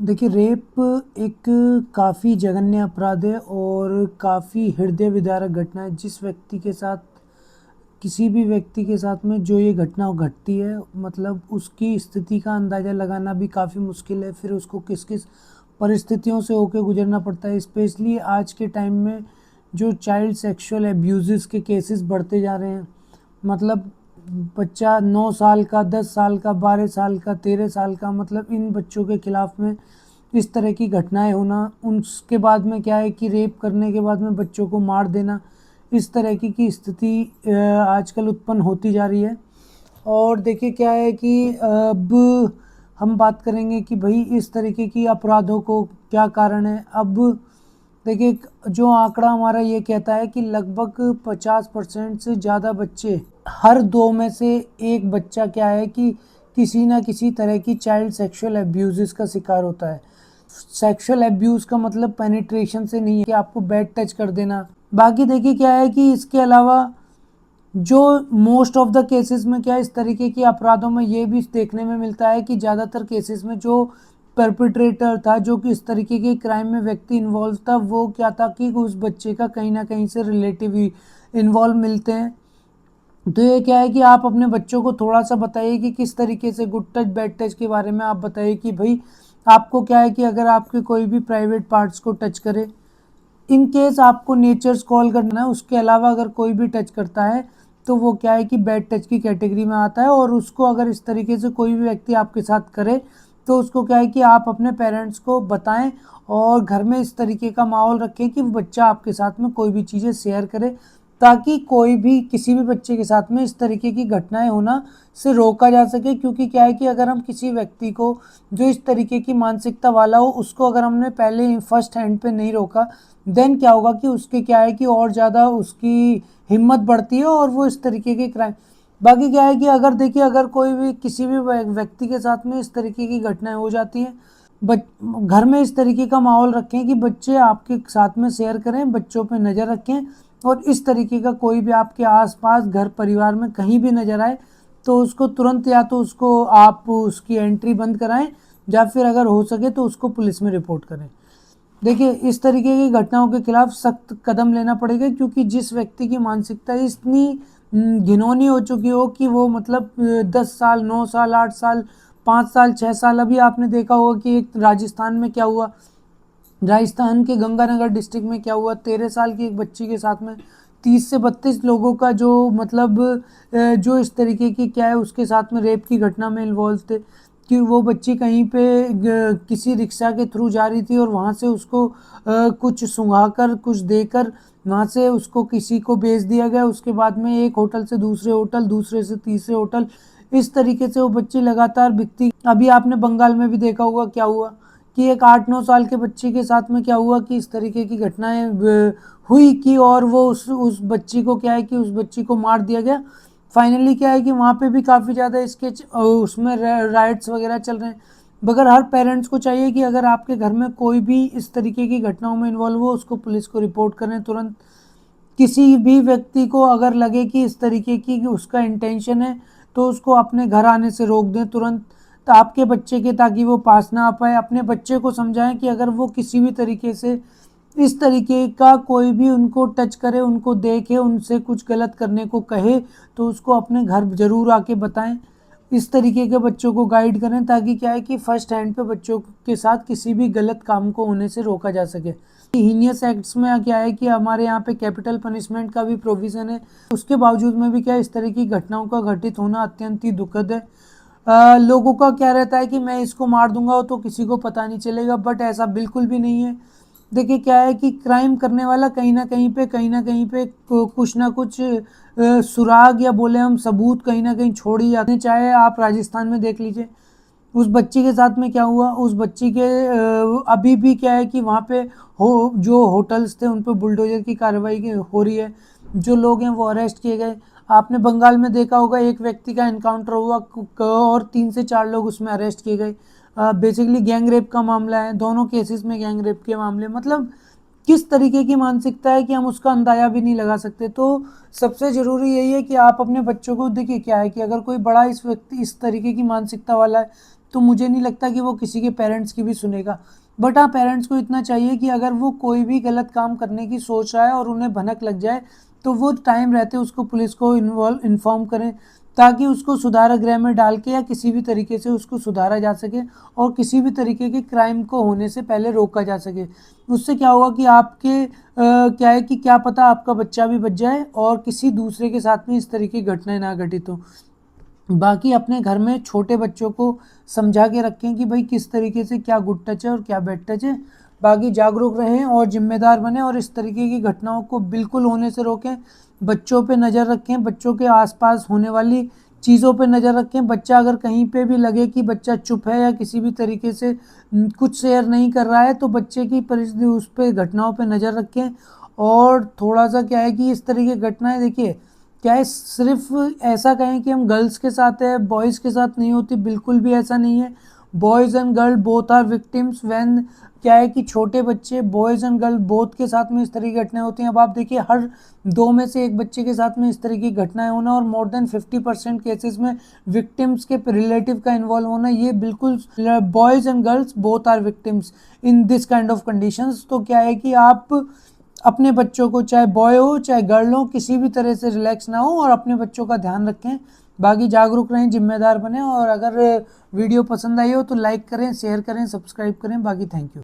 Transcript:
देखिए, रेप एक काफ़ी जघन्य अपराध है और काफ़ी हृदय विदारक घटना है। जिस व्यक्ति के साथ किसी भी व्यक्ति के साथ में जो ये घटना घटती है, मतलब उसकी स्थिति का अंदाज़ा लगाना भी काफ़ी मुश्किल है। फिर उसको किस किस परिस्थितियों से होके गुजरना पड़ता है। स्पेशली आज के टाइम में जो चाइल्ड सेक्सुअल एब्यूज़ के केसेस बढ़ते जा रहे हैं। मतलब बच्चा 9 साल का, 10 साल का, 12 साल का, 13 साल का, मतलब इन बच्चों के खिलाफ में इस तरह की घटनाएं होना, उसके बाद में क्या है कि रेप करने के बाद में बच्चों को मार देना, इस तरह की स्थिति आजकल उत्पन्न होती जा रही है। और देखिए क्या है कि अब हम बात करेंगे कि भाई इस तरीके की अपराधों को क्या कारण है। अब देखिए, जो आंकड़ा हमारा ये कहता है कि लगभग 50% से ज़्यादा बच्चे, हर 2 में से 1 बच्चा क्या है कि किसी ना किसी तरह की चाइल्ड सेक्सुअल एब्यूज़ का शिकार होता है। सेक्सुअल एब्यूज़ का मतलब पेनिट्रेशन से नहीं है कि आपको बैड टच कर देना। बाकी देखिए क्या है कि इसके अलावा जो मोस्ट ऑफ द केसेस में क्या इस तरीके की अपराधों में ये भी देखने में मिलता है कि ज़्यादातर केसेस में जो परपिट्रेटर था, जो कि इस तरीके के क्राइम में व्यक्ति इन्वॉल्व था, वो क्या था कि उस बच्चे का कहीं ना कहीं से रिलेटिव ही इन्वॉल्व मिलते हैं। तो ये क्या है कि आप अपने बच्चों को थोड़ा सा बताइए कि किस तरीके से गुड टच बैड टच के बारे में आप बताइए कि भाई आपको क्या है कि अगर आपके कोई भी प्राइवेट पार्ट्स को टच करे, इन केस आपको नेचर्स कॉल करना है, उसके अलावा अगर कोई भी टच करता है तो वो क्या है कि बैड टच की कैटेगरी में आता है। और उसको अगर इस तरीके से कोई भी व्यक्ति आपके साथ करे तो उसको क्या है कि आप अपने पेरेंट्स को बताएं और घर में इस तरीके का माहौल रखें कि बच्चा आपके साथ में कोई भी चीज़ें शेयर करे, ताकि कोई भी किसी भी बच्चे के साथ में इस तरीके की घटनाएं होना से रोका जा सके। क्योंकि क्या है कि अगर हम किसी व्यक्ति को जो इस तरीके की मानसिकता वाला हो, उसको अगर हमने पहले फर्स्ट हैंड पे नहीं रोका, देन क्या होगा कि उसके क्या है कि और ज़्यादा उसकी हिम्मत बढ़ती है और वो इस तरीके के क्राइम। बाकी क्या है कि अगर देखिए, अगर कोई भी किसी भी व्यक्ति के साथ में इस तरीके की घटनाएं हो जाती हैं, घर में इस तरीके का माहौल रखें कि बच्चे आपके साथ में शेयर करें, बच्चों पे नज़र रखें। और इस तरीके का कोई भी आपके आसपास घर परिवार में कहीं भी नज़र आए तो उसको तुरंत या तो उसको आप उसकी एंट्री बंद कराएं, या फिर अगर हो सके तो उसको पुलिस में रिपोर्ट करें। देखिए, इस तरीके की घटनाओं के खिलाफ सख्त कदम लेना पड़ेगा, क्योंकि जिस व्यक्ति की मानसिकता इतनी घिनौनी हो चुकी हो कि वो मतलब 10 साल, 9 साल, 8 साल, 5 साल, 6 साल, अभी आपने देखा होगा कि एक राजस्थान में क्या हुआ, राजस्थान के गंगानगर डिस्ट्रिक्ट में क्या हुआ, 13 साल की एक बच्ची के साथ में 30 से 32 लोगों का जो मतलब जो इस तरीके की क्या है उसके साथ में रेप की घटना में इन्वॉल्व थे। कि वो बच्ची कहीं पे किसी रिक्शा के थ्रू जा रही थी और वहाँ से उसको कुछ सुंघाकर कुछ देकर वहाँ से उसको किसी को भेज दिया गया। उसके बाद में एक होटल से दूसरे होटल, दूसरे से तीसरे होटल, इस तरीके से वो बच्ची लगातार बिकती। अभी आपने बंगाल में भी देखा होगा क्या हुआ कि एक 8-9 साल के बच्चे के साथ में क्या हुआ कि इस तरीके की घटनाएं हुई कि और वो उस बच्ची को क्या है कि उस बच्ची को मार दिया गया। फाइनली क्या है कि वहाँ पे भी काफ़ी ज़्यादा इसके उसमें राइट्स वगैरह चल रहे हैं। मगर हर पेरेंट्स को चाहिए कि अगर आपके घर में कोई भी इस तरीके की घटनाओं में इन्वॉल्व हो, उसको पुलिस को रिपोर्ट करें तुरंत। किसी भी व्यक्ति को अगर लगे कि इस तरीके की कि उसका इंटेंशन है तो उसको अपने घर आने से रोक दें तुरंत, तो आपके बच्चे के, ताकि वो पास ना आ पाए। अपने बच्चे को समझाएं कि अगर वो किसी भी तरीके से इस तरीके का कोई भी उनको टच करे, उनको देखे, उनसे कुछ गलत करने को कहे, तो उसको अपने घर ज़रूर आके बताएं। इस तरीके के बच्चों को गाइड करें, ताकि क्या है कि फर्स्ट हैंड पे बच्चों के साथ किसी भी गलत काम को होने से रोका जा सके। हीनियस एक्ट्स में क्या है कि हमारे यहाँ पे कैपिटल पनिशमेंट का भी प्रोविज़न है। उसके बावजूद में भी क्या इस तरह की घटनाओं का घटित होना अत्यंत ही दुखद है। लोगों का क्या रहता है कि मैं इसको मार दूंगा तो किसी को पता नहीं चलेगा, बट ऐसा बिल्कुल भी नहीं है। देखिए क्या है कि क्राइम करने वाला कहीं ना कहीं पे कुछ ना कुछ सुराग या बोले हम सबूत कहीं ना कहीं छोड़ ही जाते हैं। चाहे आप राजस्थान में देख लीजिए उस बच्ची के साथ में क्या हुआ। उस बच्ची के अभी भी क्या है कि वहाँ पे जो होटल्स थे उन पर बुलडोजर की कार्रवाई हो रही है। जो लोग हैं वो अरेस्ट किए गए। आपने बंगाल में देखा होगा एक व्यक्ति का एनकाउंटर हुआ और 3 से 4 लोग उसमें अरेस्ट किए गए। बेसिकली गैंग रेप का मामला है, दोनों केसेस में गैंग रेप के मामले। मतलब किस तरीके की मानसिकता है कि हम उसका अंदाजा भी नहीं लगा सकते। तो सबसे ज़रूरी यही है कि आप अपने बच्चों को, देखिए क्या है कि अगर कोई बड़ा इस व्यक्ति इस तरीके की मानसिकता वाला है तो मुझे नहीं लगता कि वो किसी के पेरेंट्स की भी सुनेगा। बट हाँ, पेरेंट्स को इतना चाहिए कि अगर वो कोई भी गलत काम करने की सोच रहा है और उन्हें भनक लग जाए, तो वो टाइम रहते उसको पुलिस को इन्फॉर्म करें, ताकि उसको सुधार गृह में डाल के या किसी भी तरीके से उसको सुधारा जा सके और किसी भी तरीके के क्राइम को होने से पहले रोका जा सके। उससे क्या होगा कि आपके क्या है कि क्या पता आपका बच्चा भी बच जाए और किसी दूसरे के साथ में इस तरीके की घटनाएं ना घटित हो। बाकी अपने घर में छोटे बच्चों को समझा के रखें कि भाई किस तरीके से क्या गुड टच है और क्या बैड टच है। बाकी जागरूक रहें और जिम्मेदार बने और इस तरीके की घटनाओं को बिल्कुल होने से रोकें। बच्चों पे नज़र रखें, बच्चों के आसपास होने वाली चीज़ों पे नज़र रखें। बच्चा अगर कहीं पे भी लगे कि बच्चा चुप है या किसी भी तरीके से कुछ शेयर नहीं कर रहा है, तो बच्चे की परिस्थिति उस पर घटनाओं पे नज़र रखें। और थोड़ा सा क्या है कि इस तरीके की घटनाएं देखिए क्या है, सिर्फ ऐसा कहें कि हम गर्ल्स के साथ है बॉयज़ के साथ नहीं होती, बिल्कुल भी ऐसा नहीं है। Boys and girl both are victims when क्या है कि छोटे बच्चे बॉयज़ एंड गर्ल बोथ के साथ में इस तरह की घटनाएं होती हैं। अब आप देखिए हर 2 में से 1 बच्चे के साथ में इस तरह की घटनाएं होना और मोर देन 50% केसेस में विक्टिम्स के रिलेटिव का इन्वॉल्व होना, ये बिल्कुल boys and girls both are victims in this kind of conditions. तो क्या है कि आप अपने बच्चों को, चाहे बॉय हो चाहे गर्ल हो, किसी भी तरह से रिलैक्स ना हो और अपने बच्चों का ध्यान रखें। बाकी जागरूक रहें, जिम्मेदार बने और अगर वीडियो पसंद आई हो तो लाइक करें, शेयर करें, सब्सक्राइब करें। बाकी थैंक यू।